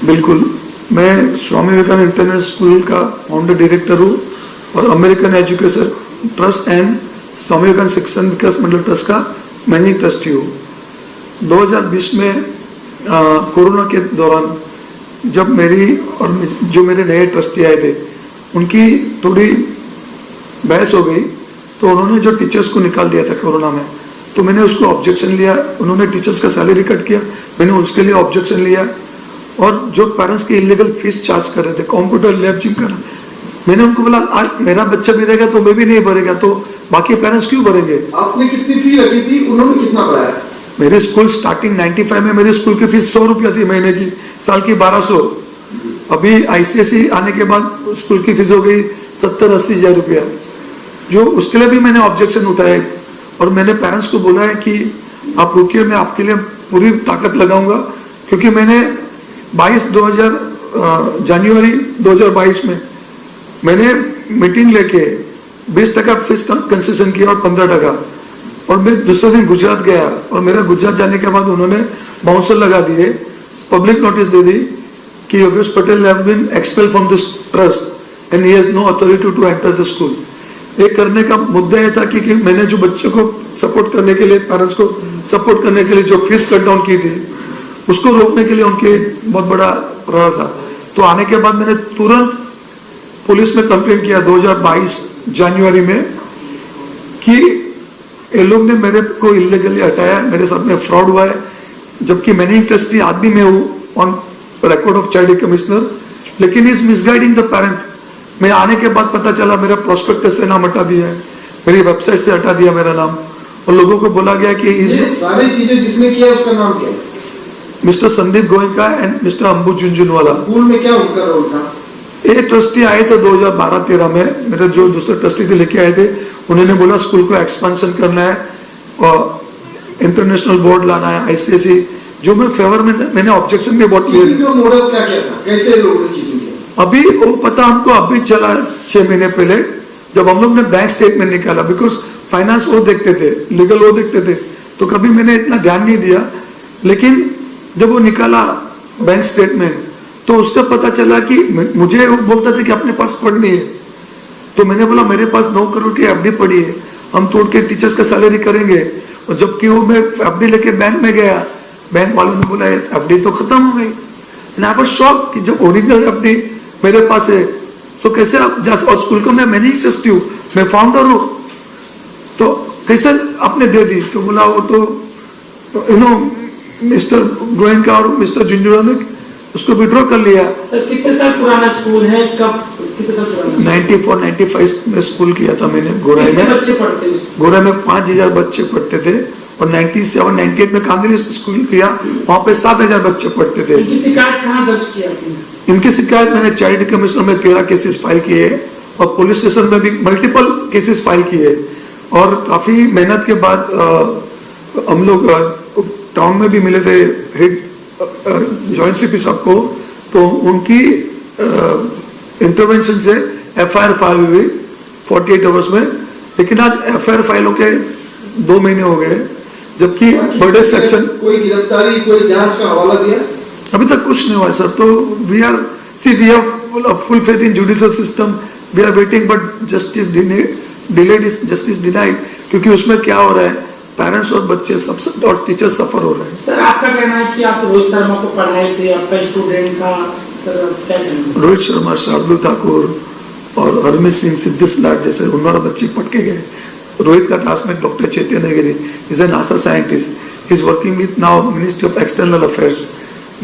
बिल्कुल, मैं Swami Vivekananda international school का फाउंडर डायरेक्टर हूँ और American education trust and Swami Vivekananda शिक्षण विकास मंडल ट्रस्ट का मैनेजिंग ट्रस्टी हूँ। 2020 में कोरोना के दौरान जब मेरी और जो मेरे नए ट्रस्टी आए थे उनकी थोड़ी बहस हो गई, तो उन्होंने जो टीचर्स को निकाल दिया था कोरोना में, तो मैंने उसको ऑब्जेक्शन लिया। उन्होंने टीचर्स का सैलरी कट किया, मैंने उसके लिए ऑब्जेक्शन लिया। और जो पेरेंट्स की इलीगल फीस चार्ज कर रहे थे, कंप्यूटर लैब जिम कर, मैंने उनको बोला आज मेरा बच्चा भी रहेगा तो मैं भी नहीं भरेगा, तो बाकी पेरेंट्स क्यों भरेंगे। आपने कितनी फी रखी थी, उन्होंने कितना भराया? मेरी स्कूल स्टार्टिंग 95 में मेरी स्कूल की फीस 100 रुपया थी महीने की, साल की 1200। अभी आईसीएसई आने के बाद स्कूल की फीस हो गई 70-80 हजार रुपया, जो उसके लिए भी मैंने ऑब्जेक्शन उठाए और मैंने पेरेंट्स को बोला है कि आप रुकिए, मैं आपके लिए पूरी ताकत लगाऊंगा। क्योंकि मैंने जनवरी 2022 में मैंने मीटिंग लेके 20% फीस कंसेशन किया और 15%, और मैं दूसरे दिन गुजरात गया और मेरा गुजरात जाने के बाद उन्होंने बाउंसर लगा दिए, पब्लिक नोटिस दे दी कि Yogesh Patel have been expelled from this trust and he has no authority to enter the school. ये करने का मुद्दा ये था कि मैंने जो बच्चों को सपोर्ट करने के लिए, पेरेंट्स को सपोर्ट करने के लिए जो फीस कट डाउन की थी उसको रोकने के लिए उनके बहुत बड़ा प्रयास था। तो आने के बाद मैंने तुरंत पुलिस में कंप्लेंट किया 2022 जनवरी में कि ये लोग ने मेरे को इलीगली हटाया, मेरे साथ में फ्रॉड हुआ है, जबकि मैनेजिंग ट्रस्टी आदमी मैं हूँ on record of child commissioner, लेकिन इज मिसगाइडिंग द पेरेंट। मैं आने के बाद पता चला मेरा प्रोस्पेक्टस से नाम हटा दिया है, मेरी वेबसाइट से हटा दिया मेरा नाम, और लोगों को बोला गया कि ये सारी चीजें जिसने किया उसका नाम क्या है? Mister Sandeep Goenka and mister अंबु झुंझुनवाला। स्कूल में क्या उनका रोल था? ये ट्रस्टी आए थे 2012-13 में, मेरे जो दूसरे ट्रस्टी थे लेके आए थे, उन्होंने बोला स्कूल को एक्सपेंशन करना है और इंटरनेशनल बोर्ड लाना है, आईसीएसई, जो मैं फेवर में मैंने ऑब्जेक्शन भी बहुत लिए। कैसे लोग अभी वो पता हमको अभी चला 6 महीने पहले, जब हम लोग ने बैंक स्टेटमेंट निकाला, बिकॉज फाइनेंस वो देखते थे, लीगल वो देखते थे, तो कभी मैंने इतना ध्यान नहीं दिया। लेकिन जब वो निकाला बैंक स्टेटमेंट तो उससे पता चला कि मुझे वो बोलता था कि अपने पास फंड नहीं है, तो मैंने बोला मेरे पास 9 करोड़ की एफडी पड़ी है, हम तोड़ के टीचर्स का सैलरी करेंगे। और जबकि वो मैं एफडी लेके बैंक में गया, बैंक वालों ने बोला एफडी तो खत्म हो गई। एंड आई वाज शॉक कि जब ओरिजिनल एफडी मेरे पास है तो कैसे आप और स्कूल का मैं मैनेजिंग ट्रस्टी हूँ, मैं फाउंडर हूँ, तो कैसे आपने दे दी। तो बोला वो तो मिस्टर गोयनका और मिस्टर झुंझुनवाला ने उसको विड्रॉ कर लिया। सर कितने साल पुराना स्कूल है, कब कितने साल पुराना? 94-95 में स्कूल किया था मैंने गोराई में। बच्चे पढ़ते थे? गोराई में 5000 बच्चे पढ़ते थे, और 97-98 में कांदिनी स्कूल किया, वहाँ पे 7000 बच्चे पढ़ते थे। इनकी शिकायत कहाँ दर्ज किया आपने? इनकी शिकायत मैंने चाइल्ड कमिश्नर में 13 केसेस फाइल किए और पुलिस स्टेशन में भी मल्टीपल केसेस फाइल किए। और काफी मेहनत के बाद हम लोग टाउन में भी मिले थे हेड जॉइंट सीपी साहब को, तो उनकी इंटरवेंशन से एफआईआर फाइल हुई 48 आवर्स में। लेकिन आज एफआईआर फाइल होके 2 महीने हो गए, जबकि बड़े सेक्शन कोई गिरफ्तारी, कोई जांच का हवाला दिया अभी तक कुछ नहीं हुआ सर। तो we have full faith in judicial system, we are waiting, but justice delayed is justice denied. क्योंकि उसमें क्या हो रहा है, पेरेंट्स और बच्चे सब और टीचर्स सफर हो रहे हैं। सर आपका कहना है कि आप रोहित शर्मा को पढ़ाए थे, आपका स्टूडेंट था, सर क्या कहना? रोहित शर्मा, शार्दुल ठाकुर और हरमीत सिंह, सिद्धिस लाट जैसे 19 बच्चे पढ़ के गए। रोहित का classmate doctor Chaitanya Giri is a NASA scientist, is working with now ministry of external affairs,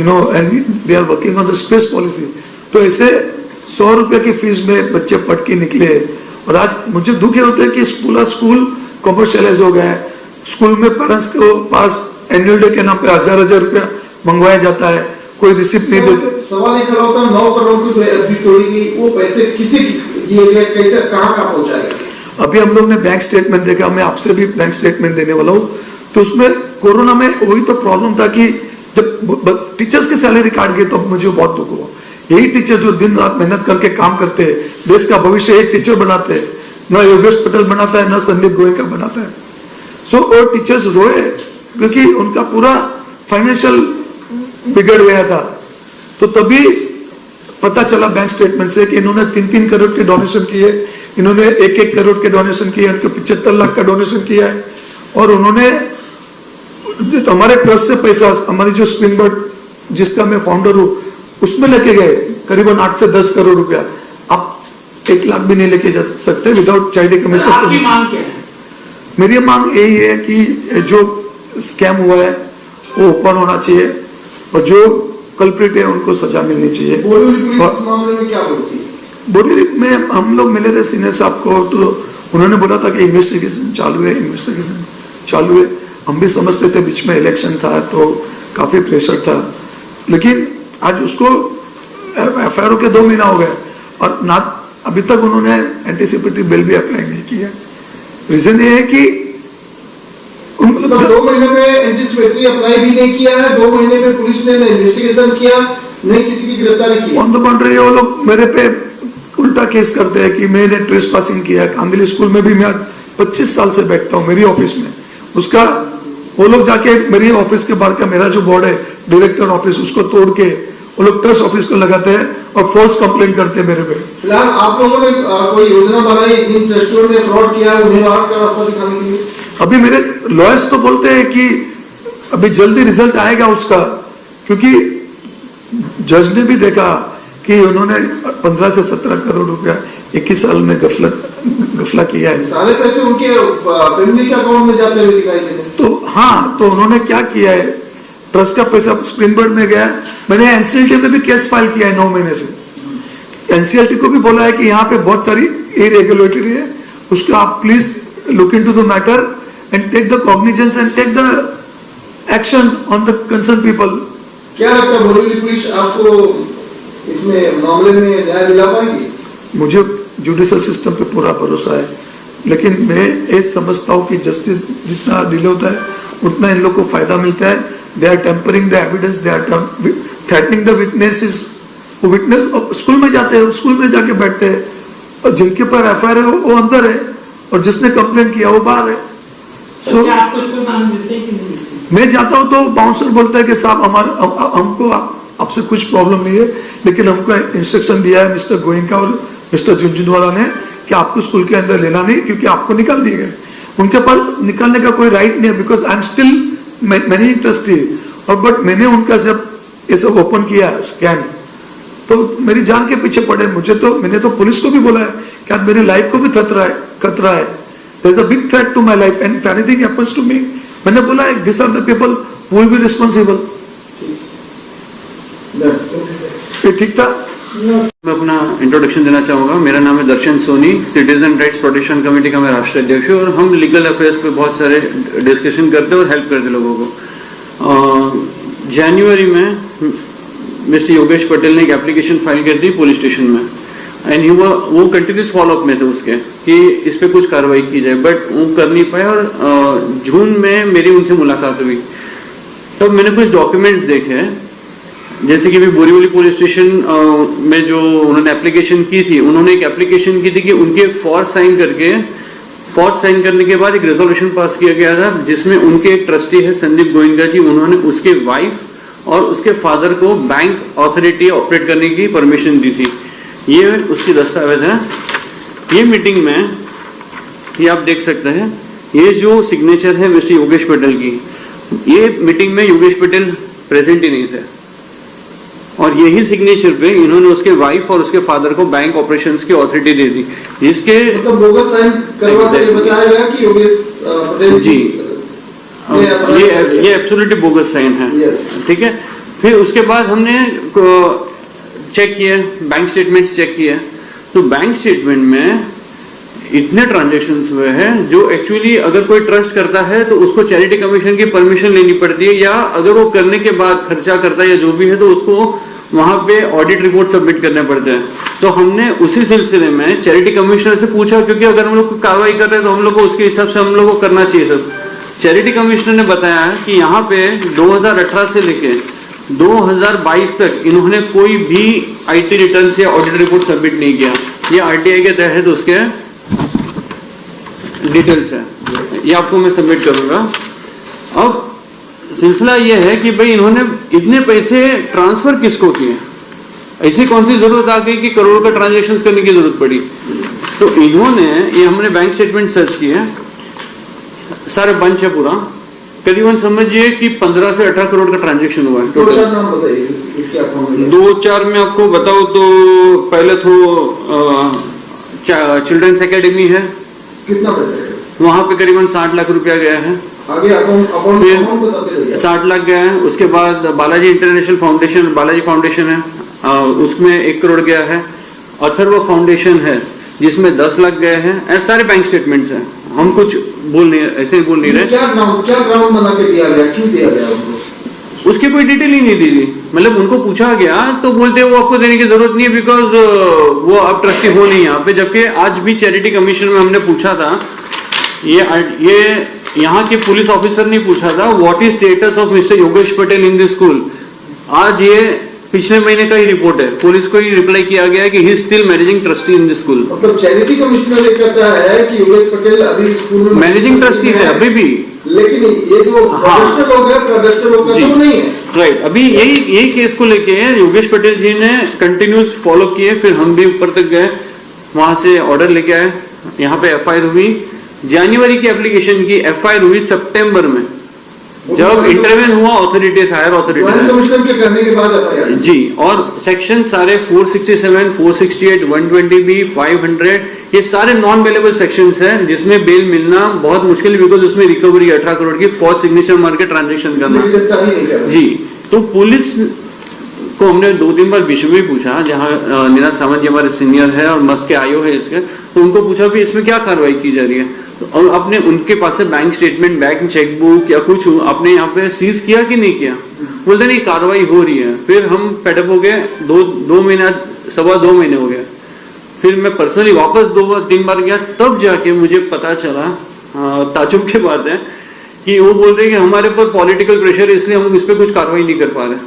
and they are working on the space policy. तो ऐसे 100 रुपये की फीस में बच्चे पढ़ के निकले। और आज मुझे दुख ये होता है कि पूरा स्कूल कॉमर्शियलाइज हो गया है। स्कूल में पेरेंट्स के पास एनुअल डे के नाम पे 1000 रुपया मंगवाया जाता है, कोई रिसिप्ट नहीं देते। सवाल ये खड़ा होता है 9 करोड़ की जो एफडी तोड़ी गई, वो पैसे किसी दिए गए, कैसे कहाँ पहुंचा गया? अभी हम लोग ने बैंक स्टेटमेंट देखा, मैं आपसे भी बैंक स्टेटमेंट देने वाला हूँ। तो उसमें कोरोना में वही तो प्रॉब्लम था कि जब टीचर्स की सैलरी काट गई तो मुझे बहुत दुख हुआ। यही टीचर जो दिन रात मेहनत करके काम करते हैं, देश का भविष्य एक टीचर बनाते हैं, ना योगेश पटेल बनाता है, ना संदीप गोयनका बनाता है। सो वो टीचर्स रोए क्योंकि उनका पूरा फाइनेंशियल बिगड़ गया था। तो तभी पता चला बैंक स्टेटमेंट से कि इन्होंने 3-3 करोड़ के डोनेशन किए, इन्होंने 1-1 करोड़ के डोनेशन किए, उनको 75 लाख का डोनेशन किया है। और उन्होंने हमारे ट्रस्ट से पैसा, हमारी जो स्प्रिंग बर्ड जिसका मैं फाउंडर हूँ, उसमें लेके गए करीबन 8 से 10 करोड़ रुपया। आप 1 लाख भी नहीं लेके जा सकते विदाउट चाइल्ड कमीशन। आपकी मांग क्या है? मेरी मांग यही है कि जो स्कैम हुआ है वो ओपन होना चाहिए और जो कल्प्रिट है उनको सजा मिलनी चाहिए। बोरीवली पुलिस इस मामले में क्या बोलती है? बोरीवली में हम लोग मिले थे सीनियर साहब को, तो उन्होंने बोला था कि इन्वेस्टिगेशन चालू है। हम भी समझते थे बीच में इलेक्शन था तो काफी प्रेशर था, लेकिन आज उसको एफआईआर के 2 महीना हो गए और ना अभी तक उन्होंने एंटीसिपेटरी बिल भी अप्लाई नहीं किया। रीजन ये है कि मतलब 2 महीने में एंटीसिपेटरी अप्लाई भी नहीं किया है, 2 महीने में पुलिस ने इन्वेस्टिगेशन किया, नहीं किसी की गिरफ्तारी की। ऑन द कॉन्ट्री वो लोग मेरे पे उल्टा केस करते हैं कि मैंने ट्रेसपासिंग किया। कांदिली स्कूल में भी मैं 25 साल से बैठता हूँ मेरी ऑफिस में, उसका वो लोग जाके मेरी ऑफिस के बाहर का मेरा जो बोर्ड है डायरेक्टर ऑफिस, उसको तोड़ के वो लोग ट्रस्ट ऑफिस को लगाते हैं और फॉल्स कंप्लेंट करते हैं मेरे पे। फिलहाल आप लोगों ने कोई योजना बनाई जिन ट्रस्टियों ने फ्रॉड किया उन्हें बाहर का रास्ता दिखाने के लिए? अभी मेरे लॉयर्स तो बोलते हैं कि अभी जल्दी रिजल्ट आएगा उसका, क्योंकि जज ने भी देखा कि उन्होंने 15 से 17 करोड़ रुपया 21 साल में गफला किया है। सारे पैसे उनके फैमिली के अकाउंट में जाते हुए दिखाई देते हैं। तो हाँ, तो उन्होंने क्या किया है, ट्रस्ट का पैसा स्प्रिंग बर्ड में गया। मैंने एनसीएलटी में भी केस फाइल किया है 9 महीने से। एनसीएलटी को भी बोला है कि यहाँ पे बहुत सारी इरेगुलरिटी है, उसको आप please look into the matter and take the cognizance and take the action on the concern people. क्या लगता है बोरीवली पुलिस आपको इसमें मामले में न्याय दिला पाएगी? मुझे जुडिशल सिस्टम पे पूरा भरोसा है, लेकिन मैं ये समझता हूँ कि जस्टिस जितना डिले होता है उतना इन लोग को फायदा मिलता है। They are tampering the evidence, they are threatening the witnesses. वो विटनेस स्कूल में जाते हैं, स्कूल में जाके बैठते हैं और जिनके पर एफआईआर है वो अंदर है और जिसने कंप्लेंट किया वो बाहर है। तो क्या आपको स्कूल में आने देते हैं कि नहीं? मैं जाता हूँ तो बाउंसर बोलता है कि साहब हमको आपसे कुछ प्रॉब्लम नहीं है, लेकिन हमको इंस्ट्रक्शन दिया है मिस्टर गोयनका और मिस्टर झुंझुनवाला ने कि आपको स्कूल के अंदर लेना नहीं, क्योंकि आपको निकाल दिए गए। उनके पास निकालने का कोई राइट नहीं है, because I am still managing trustee. और बट मैंने उनका जब ये सब ओपन किया स्कैम, तो मेरी जान के पीछे पड़े। मैंने तो पुलिस को भी बोला है कि आज मेरी लाइफ को भी खतरा है। There is a big threat to my life and if anything happens to me, मैंने बोला है this are the people who will be responsible. ये ठीक था। मैं अपना इंट्रोडक्शन देना चाहूँगा। मेरा नाम है Darshan Soni, citizen rights protection committee का मैं राष्ट्रीय अध्यक्ष हूँ और हम लीगल अफेयर्स पे बहुत सारे डिस्कशन करते हैं और हेल्प करते हैं लोगों को। जनवरी में मिस्टर योगेश पटेल ने एक एप्लीकेशन फाइल कर दी पुलिस स्टेशन में एंड वो कंटिन्यूस फॉलोअप में थे उसके कि इस पर कुछ कार्रवाई की जाए, बट वो कर नहीं पाए। और जून में मेरी उनसे मुलाकात हुई, तब मैंने कुछ डॉक्यूमेंट्स देखे, जैसे कि भी बोरीवली पुलिस स्टेशन में जो उन्होंने एप्लीकेशन की थी, उन्होंने एक एप्लीकेशन की थी कि उनके फॉर्ज साइन करने के बाद एक रेजोल्यूशन पास किया गया था जिसमें उनके एक ट्रस्टी है संदीप गोयनका जी, उन्होंने उसके वाइफ और उसके फादर को बैंक ऑथोरिटी ऑपरेट करने की परमिशन दी थी। ये उसकी दस्तावेज है। ये मीटिंग में ये आप देख सकते हैं, ये जो सिग्नेचर है मिस्टर योगेश पटेल की, ये मीटिंग में योगेश पटेल प्रेजेंट ही नहीं थे और यही सिग्नेचर पे इन्होंने उसके वाइफ और उसके फादर को बैंक ऑपरेशंस की ऑथोरिटी दे दी, जिसके मतलब बोगस साइन करवा के बताया गया कि योगेश पटेल जी ये एब्सोल्युटली बोगस साइन है। ठीक है। फिर उसके बाद हमने चेक किया, बैंक स्टेटमेंट्स चेक किया, तो बैंक स्टेटमेंट में इतने ट्रांजैक्शंस हुए हैं जो एक्चुअली अगर कोई ट्रस्ट करता है तो उसको चैरिटी कमीशन की परमिशन लेनी पड़ती है, या अगर वो करने के बाद खर्चा करता है या जो भी है तो उसको वहां पे ऑडिट रिपोर्ट सबमिट करने पड़ते हैं। तो हमने उसी सिलसिले में चैरिटी कमिश्नर से पूछा, क्योंकि अगर हम लोग कार्रवाई कर रहे हैं तो हम लोग को उसके हिसाब से हम लोग को करना चाहिए सब। चैरिटी कमिश्नर ने बताया कि यहाँ पे 2018 से लेके 2022 तक इन्होंने कोई भी आईटी रिटर्न या ऑडिट रिपोर्ट सबमिट नहीं किया। ये आरटीआई के तहत उसके डिटेल्स है, ये आपको मैं सबमिट करूंगा। अब सिलसिला ये है कि भाई इन्होंने इतने पैसे ट्रांसफर किसको किए, ऐसी कौन सी जरूरत आ गई कि करोड़ का ट्रांजेक्शन करने की जरूरत पड़ी? तो इन्होंने, ये हमने बैंक स्टेटमेंट सर्च किए, सारे बंच है पूरा, करीबन समझिए कि 15 से 18 करोड़ का ट्रांजेक्शन हुआ है टोटल। नाम बताइए इसके अकाउंट में। 2-4 में आपको बताओ तो पहले तो चिल्ड्रंस एकेडमी है, कितना पैसा है? वहां पे करीबन 60 लाख रुपया गया है। आगे अकाउंट फिर बताते जाइए। 60 लाख गया है। उसके बाद Balaji international foundation, Balaji foundation है, उसमें 1 करोड़ गया है। अथर्व फाउंडेशन है जिसमें 10 लाख गए हैं। ऐसे सारे बैंक स्टेटमेंट्स हैं, हम कुछ बोल नहीं, ऐसे ही बोल नहीं रहे। क्या ग्राउंड बना के दिया गया, क्यों दिया गया उनको? उसकी कोई डिटेल ही नहीं दी थी, मतलब उनको पूछा गया तो बोलते वो आपको देने की जरूरत नहीं है बिकॉज वो अब ट्रस्टी हो नहीं यहाँ पे। जबकि आज भी चैरिटी कमीशन में हमने पूछा था, ये यहाँ के पुलिस ऑफिसर ने पूछा था what is status of mister Yogesh Patel in this school. आज ये पिछले महीने का ही रिपोर्ट है, पुलिस को ही रिप्लाई किया गया है कि he still managing trustee in this school. मतलब चैरिटी कमिश्नर ये कहता है कि योगेश पटेल अभी स्कूल में मैनेजिंग ट्रस्टी है अभी भी, लेकिन ये जो प्रोफेशनल हो गया, प्रोफेशनल हो गया, तो नहीं है। राइट, अभी यही केस को लेके योगेश पटेल जी ने कंटिन्यूस फॉलो किए। फिर हम भी ऊपर तक गए, वहां से ऑर्डर लेके आए, यहाँ पे एफआईआर हुई। जनवरी की एप्लीकेशन की, एफआईआर हुई सितंबर में, जब इंटरवेन हुआ अथॉरिटीज, हायर अथॉरिटीज कमिश्नर के करने के बाद एफआईआर जी। और सेक्शन सारे 467, 468, 120B, 500 ये सारे नॉन बेलेबल सेक्शंस हैं जिसमें बेल मिलना बहुत मुश्किल है बिकॉज उसमें रिकवरी 18 करोड़ की फॉर सिग्नेचर मार के ट्रांजेक्शन करना जी। तो पुलिस को हमने 2-3 बार विषय में पूछा, जहाँ निनाद सावंत जी हमारे सीनियर है और मस्क के आईओ है इसके, तो उनको पूछा भी इसमें क्या कार्रवाई की जा रही है। और आपने उनके पास से बैंक स्टेटमेंट, बैंक चेकबुक या कुछ आपने यहाँ पे सीज किया कि नहीं किया? बोलते नहीं कार्रवाई हो रही है। फिर हम पेडअप हो गए, 2 महीना, 2.25 महीने हो गए। फिर मैं पर्सनली वापस 2-3 बार गया, तब जाके मुझे पता चला, ताजुब की बात है कि वो बोल रहे कि हमारे पर पॉलिटिकल प्रेशर है इसलिए हम इस पर कुछ कार्रवाई नहीं कर पा रहे।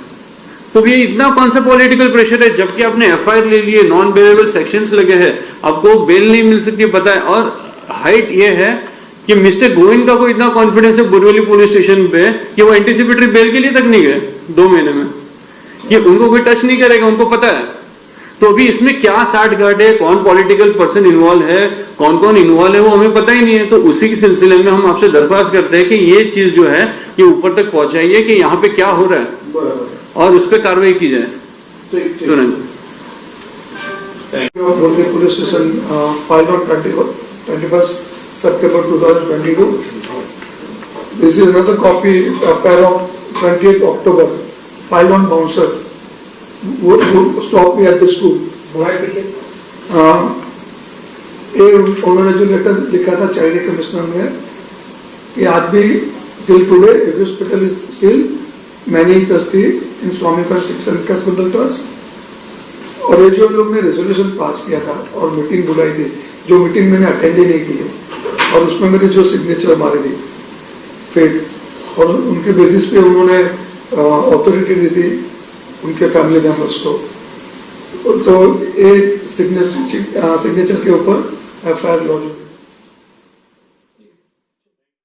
तो ये इतना कौन सा पॉलिटिकल प्रेशर है जबकि आपने एफआईआर ले लिए, नॉन बेलेबल सेक्शंस लगे हैं, आपको बेल नहीं मिल सकती पता है। और हाइट ये है कि मिस्टर गोविंद का कोई इतना कॉन्फिडेंस है बोरीवली पुलिस स्टेशन पे कि वो एंटीसिपेटरी बेल के लिए तक नहीं गए 2 महीने में, कि उनको कोई टच नहीं करेगा, उनको पता है। तो अभी इसमें क्या साठ गांठ है, कौन पॉलिटिकल पर्सन इन्वॉल्व है, कौन कौन इन्वॉल्व है, वो हमें पता ही नहीं है। तो उसी के सिलसिले में हम आपसे दरख्वास्त करते हैं कि ये चीज जो है ये ऊपर तक पहुंचाइए कि यहाँ पे क्या हो रहा है और उस पर कार्रवाई की जाए तुरंत। Police station file on 21st September 2022. This is another copy, pair of 28th October, filed on bouncer who stopped me at the school. ये उन्होंने जो लेटर लिखा था चैरिटी कमिश्नर में कि आज भी till today Yogesh Patel is still managing trustee in Swami Fund 6 and Capital Trust. और ये जो लोग ने रेजोल्यूशन पास किया था और मीटिंग बुलाई थी, जो मीटिंग मैंने अटेंड ही नहीं की है और उसमें मेरे जो सिग्नेचर मारी थी फेक, और उनके बेसिस पे उन्होंने अथॉरिटी दी थी उनके फैमिली मेंबर्स को, तो एक सिग्नेचर के ऊपर एफआईआर लॉन्च